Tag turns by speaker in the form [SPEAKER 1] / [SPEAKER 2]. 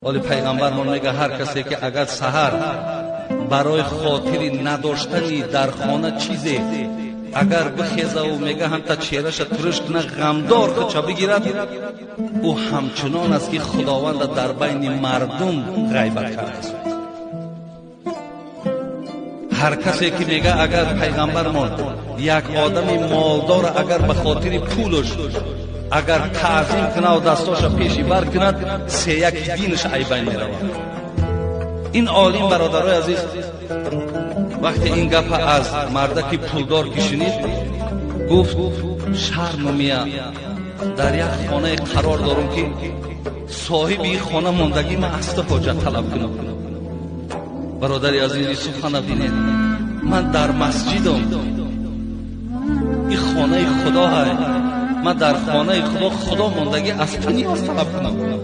[SPEAKER 1] ولی پیغمبرمون میگه هر کسی که اگر سحر برای خاطر نداشتنی در خانه چیزی اگر بخیزه و میگه هم تا چهرش ترش کنه غمدار کچا بگیرد، او همچنان است که خداوند در بین مردم غیبت کرده است. هر کسی که میگه اگر پیغمبرمون یک آدم مالدار اگر به خاطر پولش اگر تعظیم کنه و دستاش پیشی بر کند، سه یک دینش عیبین میرود. این عالم برادرای عزیز وقتی این گپ از مردک پولدار کشنید گفت شرم میاد در یک خانه قرار دارم که صاحب این خانه ماندگی من اصلا حاجت طلب کنم. برادر عزیز سخن بینید، من در مسجدم، این خانه خدا های، من در خانه خدا ماندگی اصلا نیاز طلب کنم.